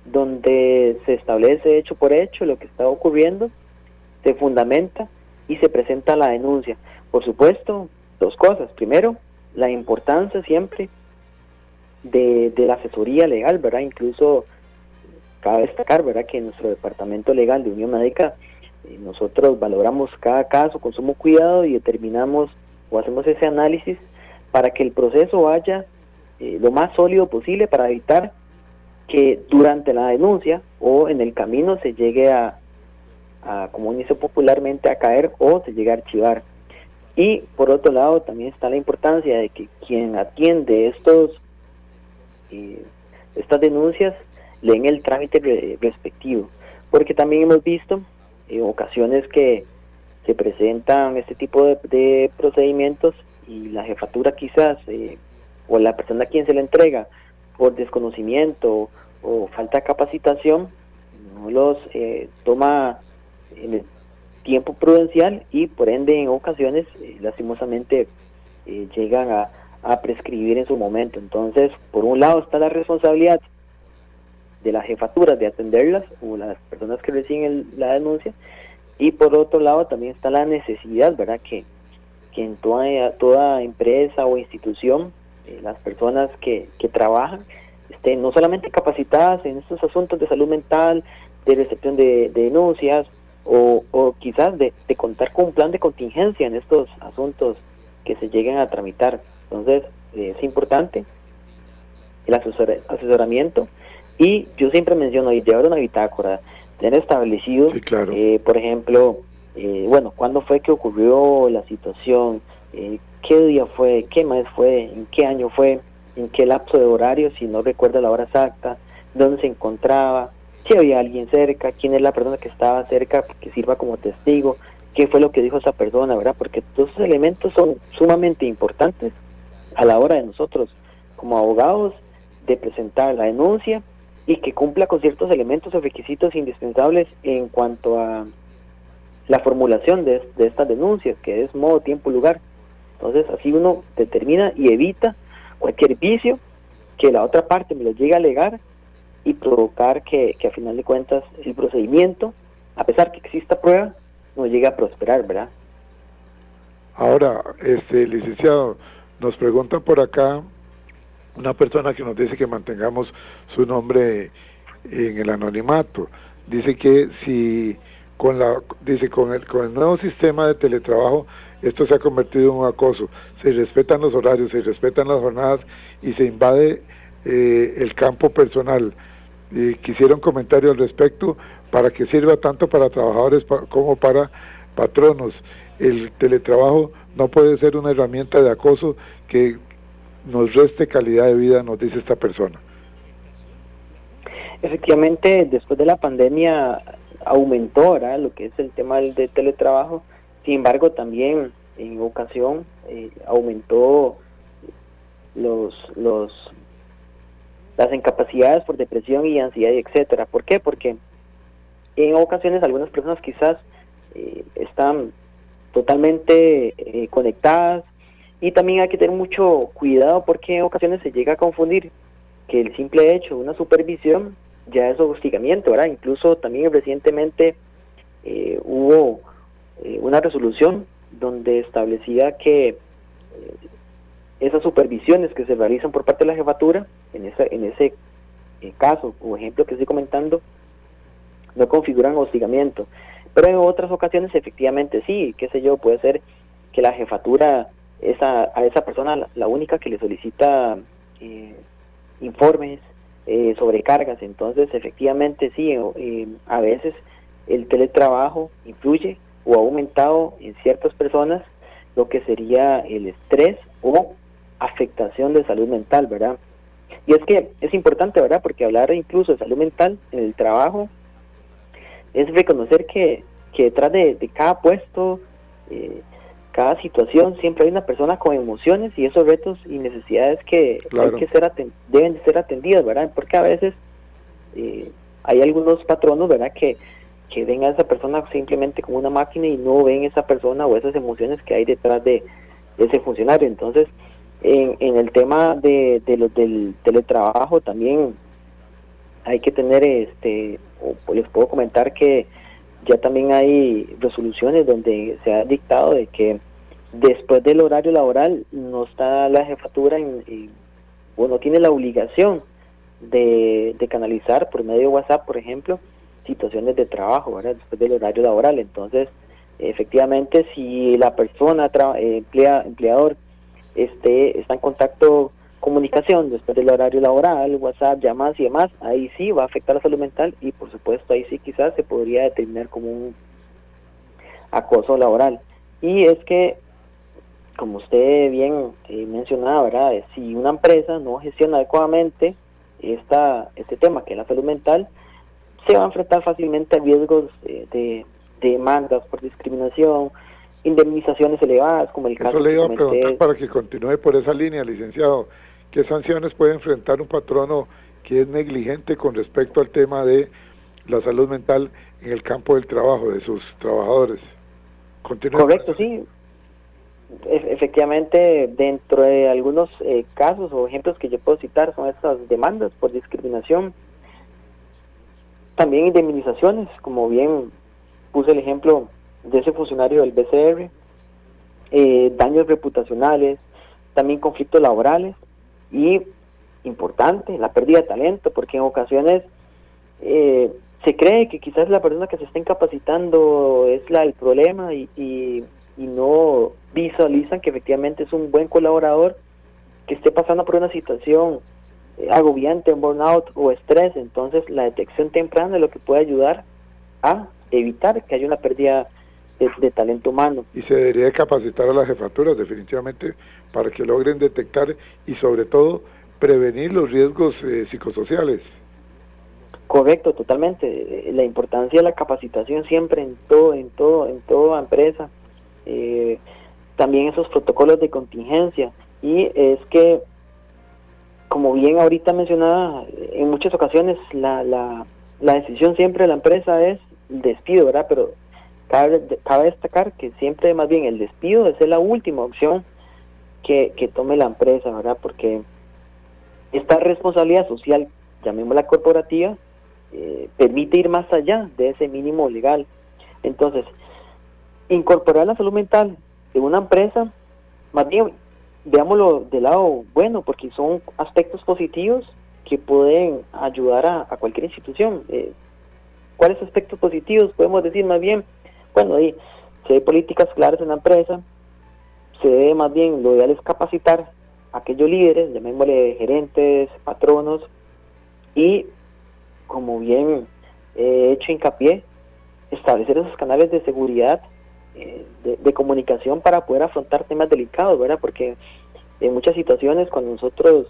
donde se establece hecho por hecho lo que está ocurriendo, se fundamenta y se presenta la denuncia. Por supuesto, 2 cosas. Primero, la importancia siempre de la asesoría legal, ¿verdad? Incluso cabe destacar, ¿verdad?, que en nuestro departamento legal de Unión Médica nosotros valoramos cada caso con sumo cuidado y determinamos o hacemos ese análisis para que el proceso vaya lo más sólido posible, para evitar que durante la denuncia o en el camino se llegue a como dice popularmente, a caer o se llegue a archivar. Y por otro lado también está la importancia de que quien atiende estas denuncias leen el trámite respectivo, porque también hemos visto ocasiones que se presentan este tipo de procedimientos y la jefatura quizás o la persona a quien se le entrega por desconocimiento o falta de capacitación no los toma en el tiempo prudencial y por ende en ocasiones lastimosamente llegan a prescribir en su momento. Entonces, por un lado está la responsabilidad de las jefaturas de atenderlas o las personas que reciben la denuncia, y por otro lado también está la necesidad, ¿verdad?, que en toda empresa o institución las personas que trabajan estén no solamente capacitadas en estos asuntos de salud mental, de recepción de denuncias, o quizás de contar con un plan de contingencia en estos asuntos que se lleguen a tramitar. Entonces, es importante el asesoramiento, y yo siempre menciono y llevar una bitácora, tener establecido, sí, claro. Por ejemplo, ¿cuándo fue que ocurrió la situación? ¿Qué día fue? ¿Qué mes fue? ¿En qué año fue? ¿En qué lapso de horario? Si no recuerda la hora exacta, ¿dónde se encontraba? Si había alguien cerca, quién es la persona que estaba cerca que sirva como testigo, qué fue lo que dijo esa persona, ¿verdad? Porque todos esos elementos son sumamente importantes a la hora de nosotros, como abogados, de presentar la denuncia y que cumpla con ciertos elementos o requisitos indispensables en cuanto a la formulación de estas denuncias, que es modo, tiempo, lugar. Entonces, así uno determina y evita cualquier vicio que la otra parte me lo llegue a alegar y provocar que a final de cuentas el procedimiento, a pesar que exista prueba, no llegue a prosperar, ¿verdad? Ahora, licenciado, nos pregunta por acá una persona que nos dice que mantengamos su nombre en el anonimato. Dice que si con el nuevo sistema de teletrabajo esto se ha convertido en un acoso, se respetan los horarios, se respetan las jornadas y se invade el campo personal. Quisiera un comentario al respecto para que sirva tanto para trabajadores como para patronos. El teletrabajo no puede ser una herramienta de acoso que nos reste calidad de vida, nos dice esta persona. Efectivamente, después de la pandemia aumentó, ¿verdad?, lo que es el tema de teletrabajo. Sin embargo, también en ocasión aumentó las incapacidades por depresión y ansiedad, etcétera. ¿Por qué? Porque en ocasiones algunas personas quizás están totalmente conectadas, y también hay que tener mucho cuidado porque en ocasiones se llega a confundir que el simple hecho de una supervisión ya es hostigamiento, ¿verdad? Incluso también recientemente hubo una resolución donde establecía que esas supervisiones que se realizan por parte de la jefatura, en ese caso o ejemplo que estoy comentando, no configuran hostigamiento. Pero en otras ocasiones efectivamente sí, qué sé yo, puede ser que la jefatura a esa persona la única que le solicita informes, sobrecargas. Entonces efectivamente sí, a veces el teletrabajo influye o ha aumentado en ciertas personas lo que sería el estrés o afectación de salud mental, ¿verdad? Y es que es importante, ¿verdad?, porque hablar incluso de salud mental en el trabajo es reconocer que detrás de cada puesto, cada situación, siempre hay una persona con emociones y esos retos y necesidades que claro, hay que deben de ser atendidas, ¿verdad? Porque a veces hay algunos patronos, ¿verdad?, que ven a esa persona simplemente como una máquina y no ven esa persona o esas emociones que hay detrás de ese funcionario. Entonces, en el tema del teletrabajo también hay que tener, les puedo comentar que ya también hay resoluciones donde se ha dictado de que después del horario laboral no está la jefatura o no tiene la obligación de canalizar por medio de WhatsApp, por ejemplo, situaciones de trabajo, ¿verdad?, después del horario laboral. Entonces, efectivamente, si la persona, empleador, está en contacto, comunicación después del horario laboral, WhatsApp, llamadas y demás, ahí sí va a afectar la salud mental y por supuesto ahí sí quizás se podría determinar como un acoso laboral. Y es que, como usted bien mencionaba, ¿verdad?, si una empresa no gestiona adecuadamente este tema que es la salud mental, se va a enfrentar fácilmente a riesgos de demandas por discriminación, indemnizaciones elevadas, como el caso Eso le iba a que preguntar comenté. para que continúe por esa línea, licenciado. ¿Qué sanciones puede enfrentar un patrono que es negligente con respecto al tema de la salud mental en el campo del trabajo de sus trabajadores? Continúe. Correcto, sí. Efectivamente, dentro de algunos casos o ejemplos que yo puedo citar son estas demandas por discriminación. También indemnizaciones, como bien puse el ejemplo de ese funcionario del BCR, daños reputacionales, también conflictos laborales y, importante, la pérdida de talento, porque en ocasiones se cree que quizás la persona que se está incapacitando es el problema y no visualizan que efectivamente es un buen colaborador que esté pasando por una situación agobiante, burnout o estrés. Entonces la detección temprana es lo que puede ayudar a evitar que haya una pérdida de talento humano. Y se debería de capacitar a las jefaturas definitivamente para que logren detectar y sobre todo prevenir los riesgos psicosociales. Correcto, totalmente. La importancia de la capacitación siempre en toda empresa. También esos protocolos de contingencia. Y es que, como bien ahorita mencionaba, en muchas ocasiones la decisión siempre de la empresa es el despido, ¿verdad? Pero cabe destacar que siempre más bien el despido es la última opción que tome la empresa, ¿verdad? Porque esta responsabilidad social, llamémosla corporativa, permite ir más allá de ese mínimo legal. Entonces, incorporar la salud mental de una empresa, más bien veámoslo del lado bueno, porque son aspectos positivos que pueden ayudar a cualquier institución. ¿Cuáles aspectos positivos? Podemos decir más bien, bueno, si hay políticas claras en la empresa, se debe más bien, lo ideal es capacitar a aquellos líderes, llamémosle gerentes, patronos, y como bien he hecho hincapié, establecer esos canales de seguridad, de comunicación para poder afrontar temas delicados, ¿verdad? Porque en muchas situaciones cuando nosotros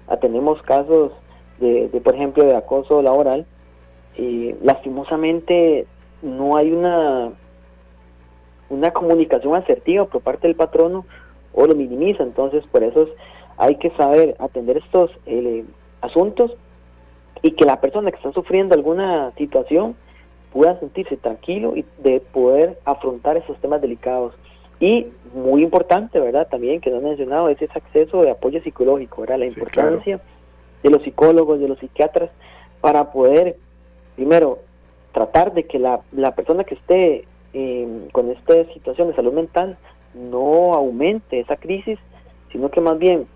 atendemos casos de por ejemplo, de acoso laboral, lastimosamente no hay una comunicación asertiva por parte del patrono o lo minimiza. Entonces por eso hay que saber atender estos asuntos y que la persona que está sufriendo alguna situación pueda sentirse tranquilo y de poder afrontar esos temas delicados. Y muy importante, ¿verdad? También que no he mencionado es ese acceso de apoyo psicológico, ¿verdad? La importancia de los psicólogos, de los psiquiatras, para poder, primero, tratar de que la persona que esté con esta situación de salud mental no aumente esa crisis, sino que más bien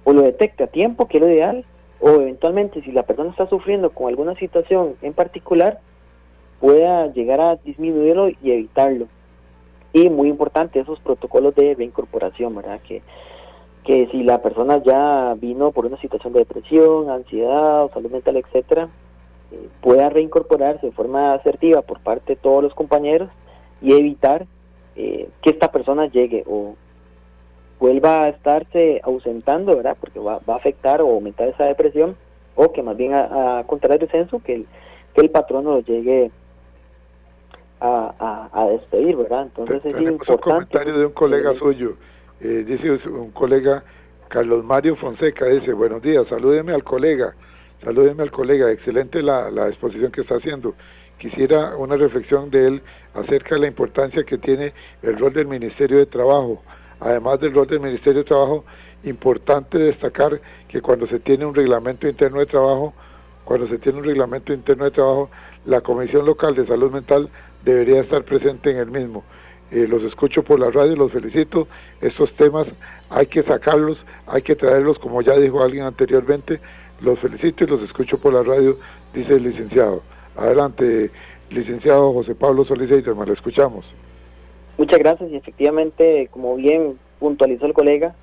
o lo detecte a tiempo, que es lo ideal, o eventualmente si la persona está sufriendo con alguna situación en particular, pueda llegar a disminuirlo y evitarlo. Y muy importante, esos protocolos de reincorporación, ¿verdad? Que si la persona ya vino por una situación de depresión, ansiedad o salud mental, etcétera, pueda reincorporarse de forma asertiva por parte de todos los compañeros y evitar que esta persona llegue o vuelva a estarse ausentando, ¿verdad? Porque va a afectar o aumentar esa depresión, o que más bien a contraer el descenso, que el patrono lo llegue a despedir, ¿verdad? Entonces es importante. Un comentario de un colega suyo, dice un colega, Carlos Mario Fonseca, dice: buenos días, salúdeme al colega, excelente la exposición que está haciendo. Quisiera una reflexión de él acerca de la importancia que tiene el rol del Ministerio de Trabajo. Además del rol del Ministerio de Trabajo, importante destacar que cuando se tiene un reglamento interno de trabajo, la Comisión Local de Salud Mental debería estar presente en el mismo. Los escucho por la radio, los felicito. Estos temas hay que sacarlos, hay que traerlos, como ya dijo alguien anteriormente. Los felicito y los escucho por la radio, dice el licenciado. Adelante, licenciado José Pablo Solís Eiderman, lo escuchamos. Muchas gracias, y efectivamente, como bien puntualizó el colega,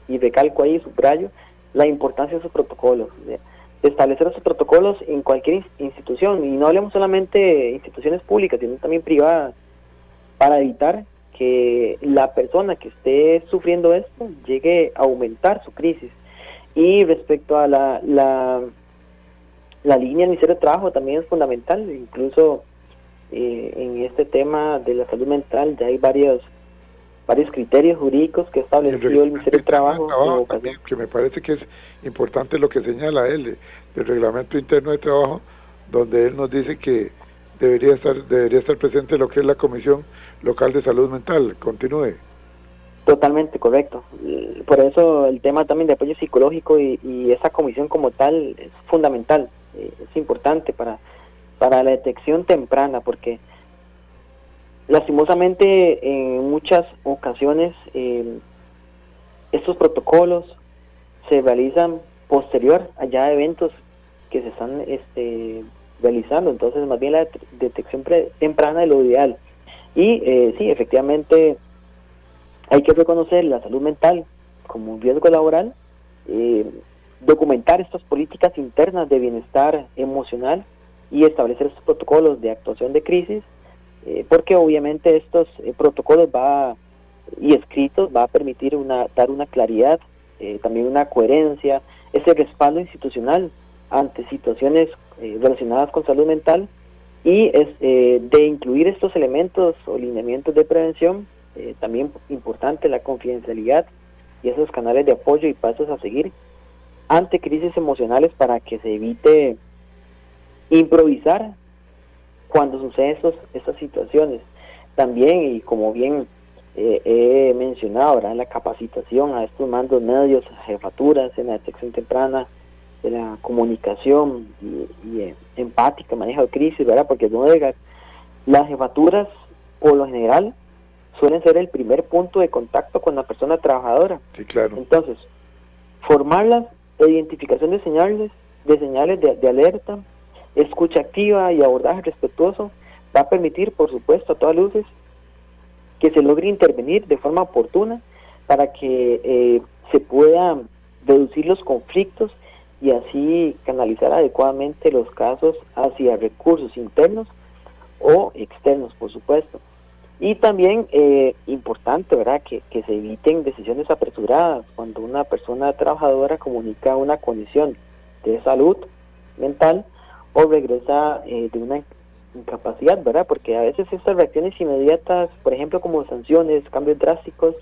y recalco ahí, subrayo, la importancia de esos protocolos, de establecer esos protocolos en cualquier institución, y no hablemos solamente de instituciones públicas, sino también privadas, para evitar que la persona que esté sufriendo esto llegue a aumentar su crisis. Y respecto a la línea del Ministerio de Trabajo también es fundamental, incluso en este tema de la salud mental ya hay varios criterios jurídicos que estableció el Ministerio de Trabajo también, que me parece que es importante lo que señala él del reglamento interno de trabajo, donde él nos dice que debería estar presente lo que es la Comisión Local de Salud Mental. Continúe. Totalmente correcto. Por eso el tema también de apoyo psicológico y esa comisión como tal es fundamental, es importante para la detección temprana, porque lastimosamente en muchas ocasiones estos protocolos se realizan posterior a ya eventos que se están realizando. Entonces más bien la detección temprana es lo ideal. Y sí, efectivamente hay que reconocer la salud mental como un riesgo laboral, documentar estas políticas internas de bienestar emocional y establecer estos protocolos de actuación de crisis, porque obviamente estos protocolos y escritos va a permitir dar una claridad, también una coherencia, ese respaldo institucional ante situaciones relacionadas con salud mental, y de incluir estos elementos o lineamientos de prevención. También importante la confidencialidad y esos canales de apoyo y pasos a seguir ante crisis emocionales, para que se evite improvisar cuando suceden estas situaciones. También, y como bien he mencionado, ¿verdad?, la capacitación a estos mandos medios, jefaturas en la detección temprana de la comunicación y empática, manejo de crisis, ¿verdad? Porque no diga, las jefaturas por lo general suelen ser el primer punto de contacto con la persona trabajadora. Sí, claro. Entonces, formarlas, identificación de señales de alerta, escucha activa y abordaje respetuoso, va a permitir, por supuesto, a todas luces, que se logre intervenir de forma oportuna para que se puedan reducir los conflictos y así canalizar adecuadamente los casos hacia recursos internos o externos, por supuesto. Y también importante, ¿verdad?, que se eviten decisiones apresuradas cuando una persona trabajadora comunica una condición de salud mental o regresa de una incapacidad, ¿verdad? Porque a veces estas reacciones inmediatas, por ejemplo, como sanciones, cambios drásticos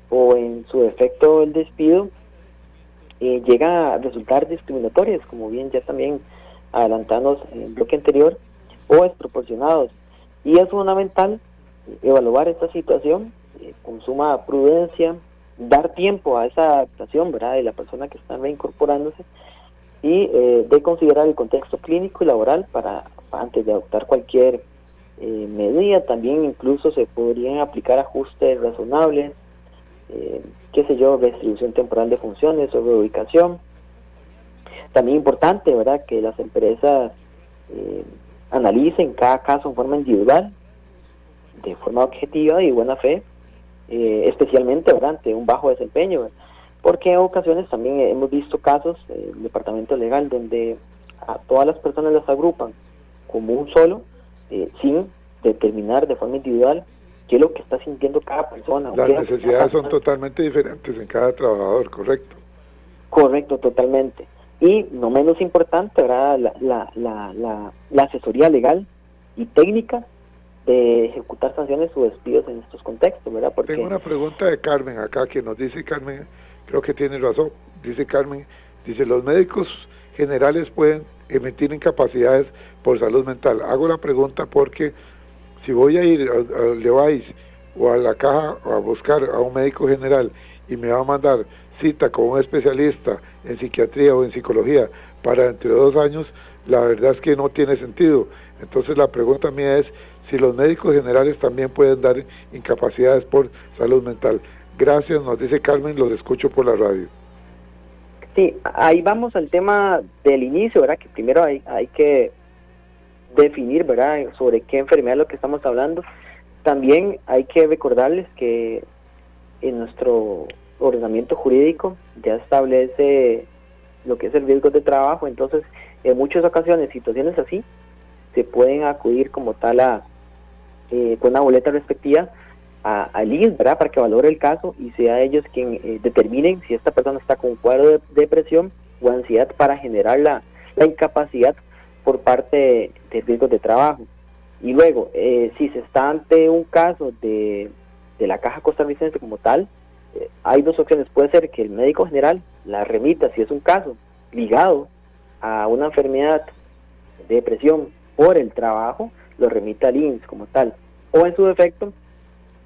o en su defecto el despido, llegan a resultar discriminatorias, como bien ya también adelantamos en el bloque anterior, o desproporcionados. Y es fundamental evaluar esta situación con suma prudencia, dar tiempo a esa adaptación, ¿verdad?, de la persona que está reincorporándose y de considerar el contexto clínico y laboral para antes de adoptar cualquier medida. También incluso se podrían aplicar ajustes razonables, redistribución temporal de funciones o reubicación. También importante, ¿verdad?, que las empresas analicen cada caso en forma individual, de forma objetiva y buena fe, especialmente, ¿verdad?, ante un bajo desempeño, ¿verdad?, porque en ocasiones también hemos visto casos del departamento legal donde a todas las personas las agrupan como un solo, sin determinar de forma individual qué es lo que está sintiendo cada persona. Las necesidades son totalmente diferentes en cada trabajador, ¿correcto? Correcto, totalmente. Y no menos importante, ¿verdad?, la asesoría legal y técnica de ejecutar sanciones o despidos en estos contextos, ¿verdad? Porque tengo una pregunta de Carmen acá, que nos dice Carmen, creo que tiene razón, dice Carmen, los médicos generales pueden emitir incapacidades por salud mental. Hago la pregunta porque si voy a ir al Levi's o a la caja a buscar a un médico general y me va a mandar cita con un especialista en psiquiatría o en psicología para dentro de 2 años, la verdad es que no tiene sentido. Entonces la pregunta mía es si los médicos generales también pueden dar incapacidades por salud mental. Gracias, nos dice Carmen, los escucho por la radio. Sí, ahí vamos al tema del inicio, ¿verdad?, que primero hay que definir, ¿verdad?, sobre qué enfermedad es lo que estamos hablando. También hay que recordarles que en nuestro ordenamiento jurídico ya establece lo que es el riesgo de trabajo. Entonces, en muchas ocasiones, situaciones así, se pueden acudir como tal con una boleta respectiva al INS, ¿verdad?, para que valore el caso y sea ellos quien determinen si esta persona está con un cuadro de depresión o ansiedad para generar la incapacidad por parte de riesgos de trabajo. Y luego, si se está ante un caso de la Caja Costarricense como tal, hay 2 opciones. Puede ser que el médico general la remita, si es un caso ligado a una enfermedad de depresión por el trabajo, lo remita al INS como tal, o en su defecto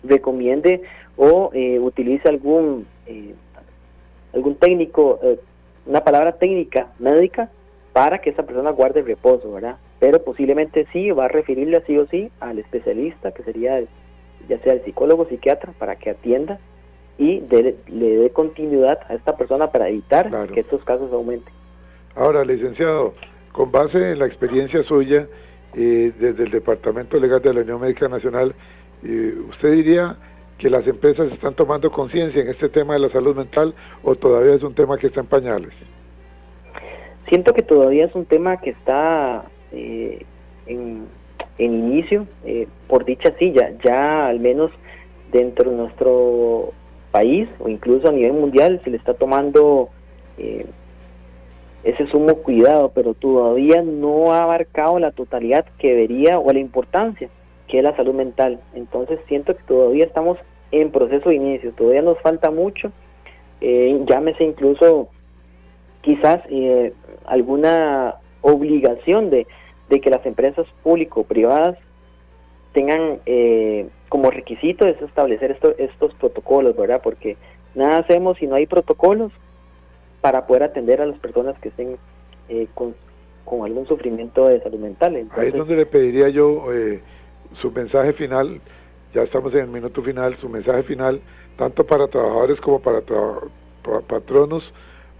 recomiende o utilice algún técnico, una palabra técnica médica para que esa persona guarde reposo, ¿verdad? Pero posiblemente sí va a referirle así o sí al especialista, que sería ya sea el psicólogo o psiquiatra, para que atienda y le dé continuidad a esta persona para evitar que estos casos aumenten. Ahora, licenciado, con base en la experiencia suya desde el Departamento Legal de la Unión Médica Nacional, ¿usted diría que las empresas están tomando conciencia en este tema de la salud mental o todavía es un tema que está en pañales? Siento que todavía es un tema que está en inicio, por dicha sí, ya al menos dentro de nuestro país o incluso a nivel mundial se le está tomando ese sumo cuidado, pero todavía no ha abarcado la totalidad que debería o la importancia que es la salud mental. Entonces siento que todavía estamos en proceso de inicio, todavía nos falta mucho, llámese incluso quizás alguna obligación de que las empresas público-privadas tengan como requisito es establecer estos protocolos, ¿verdad? Porque nada hacemos si no hay protocolos para poder atender a las personas que estén con algún sufrimiento de salud mental. Entonces, ahí es donde le pediría yo su mensaje final ya estamos en el minuto final, su mensaje final, tanto para trabajadores como para patronos,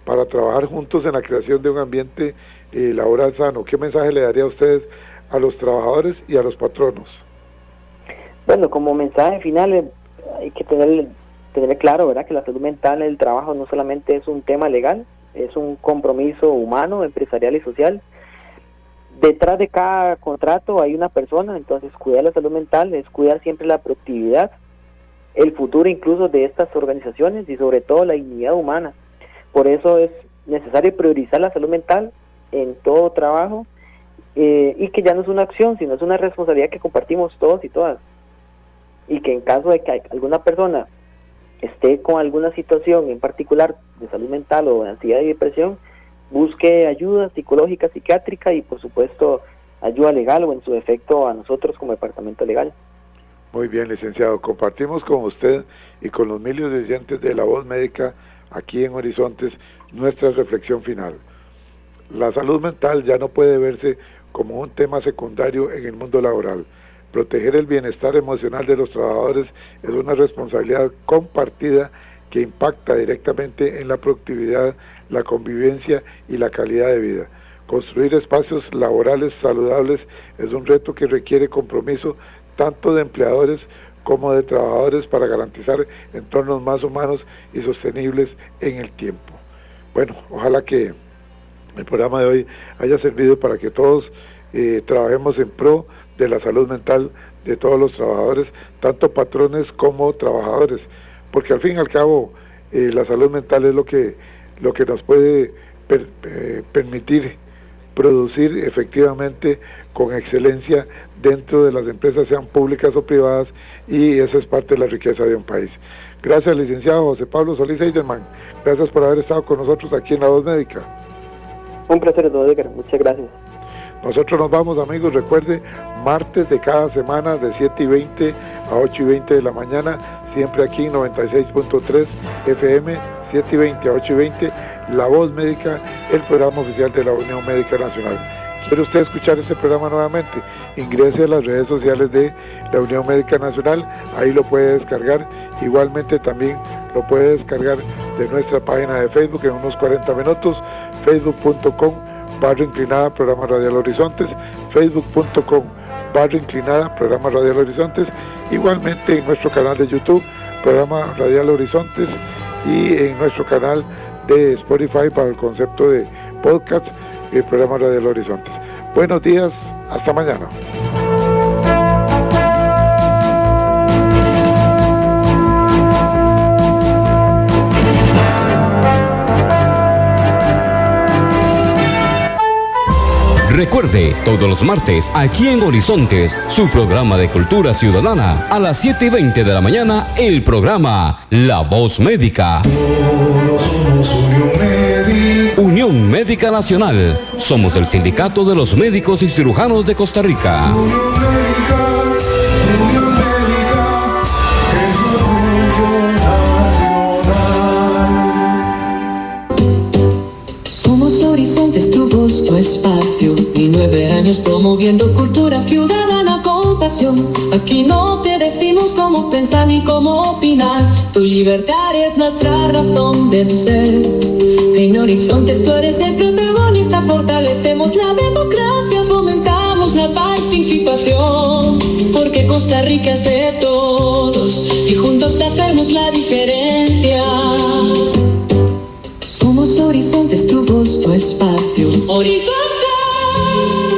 para trabajar juntos en la creación de un ambiente laboral sano. ¿Qué mensaje le daría a ustedes a los trabajadores y a los patronos? Bueno, como mensaje final hay que tener claro, ¿verdad?, que la salud mental en el trabajo no solamente es un tema legal, es un compromiso humano, empresarial y social. Detrás de cada contrato hay una persona, entonces cuidar la salud mental es cuidar siempre la productividad, el futuro incluso de estas organizaciones y sobre todo la dignidad humana. Por eso es necesario priorizar la salud mental en todo trabajo y que ya no es una acción, sino es una responsabilidad que compartimos todos y todas. Y que en caso de que alguna persona esté con alguna situación en particular de salud mental o de ansiedad y depresión, busque ayuda psicológica, psiquiátrica y por supuesto ayuda legal o en su defecto a nosotros como departamento legal. Muy bien, licenciado, compartimos con usted y con los miles de oyentes de La Voz Médica aquí en Horizontes nuestra reflexión final. La salud mental ya no puede verse como un tema secundario en el mundo laboral. Proteger el bienestar emocional de los trabajadores es una responsabilidad compartida que impacta directamente en la productividad, la convivencia y la calidad de vida. Construir espacios laborales saludables es un reto que requiere compromiso tanto de empleadores como de trabajadores para garantizar entornos más humanos y sostenibles en el tiempo. Bueno, ojalá que el programa de hoy haya servido para que todos trabajemos en pro de la salud mental de todos los trabajadores, tanto patrones como trabajadores, porque al fin y al cabo la salud mental es lo que nos puede permitir producir efectivamente con excelencia dentro de las empresas, sean públicas o privadas, y esa es parte de la riqueza de un país. Gracias, licenciado José Pablo Solís Eidelman, gracias por haber estado con nosotros aquí en La Voz Médica. Un placer, don Edgar, muchas gracias. Nosotros nos vamos, amigos, recuerde, martes de cada semana de 7:20 a 8:20 de la mañana, siempre aquí en 96.3 FM, 7:20 a 8:20, La Voz Médica, el programa oficial de la Unión Médica Nacional. ¿Quiere usted escuchar este programa nuevamente? Ingrese a las redes sociales de la Unión Médica Nacional, ahí lo puede descargar. Igualmente también lo puede descargar de nuestra página de Facebook en unos 40 minutos, facebook.com/inclinada Programa Radial Horizontes, facebook.com/inclinada Programa Radial Horizontes, igualmente en nuestro canal de YouTube, Programa Radial Horizontes, y en nuestro canal de Spotify para el concepto de podcast, el Programa Radial Horizontes. Buenos días, hasta mañana. Recuerde, todos los martes, aquí en Horizontes, su programa de cultura ciudadana, a las 7:20 de la mañana, el programa La Voz Médica. Todos somos Unión Médica. Unión Médica Nacional. Somos el sindicato de los médicos y cirujanos de Costa Rica. Unión Médica es orgullo nacional. Somos Horizontes, tu voz, tu espacio, y 9 años promoviendo cultura ciudadana con pasión. Aquí no te decimos cómo pensar ni cómo opinar, tu libertad es nuestra razón de ser. En Horizontes tú eres el protagonista, fortalecemos la democracia, fomentamos la participación, porque Costa Rica es de todos y juntos hacemos la diferencia. Somos Horizontes, tu voz, tu espacio. Horizontes.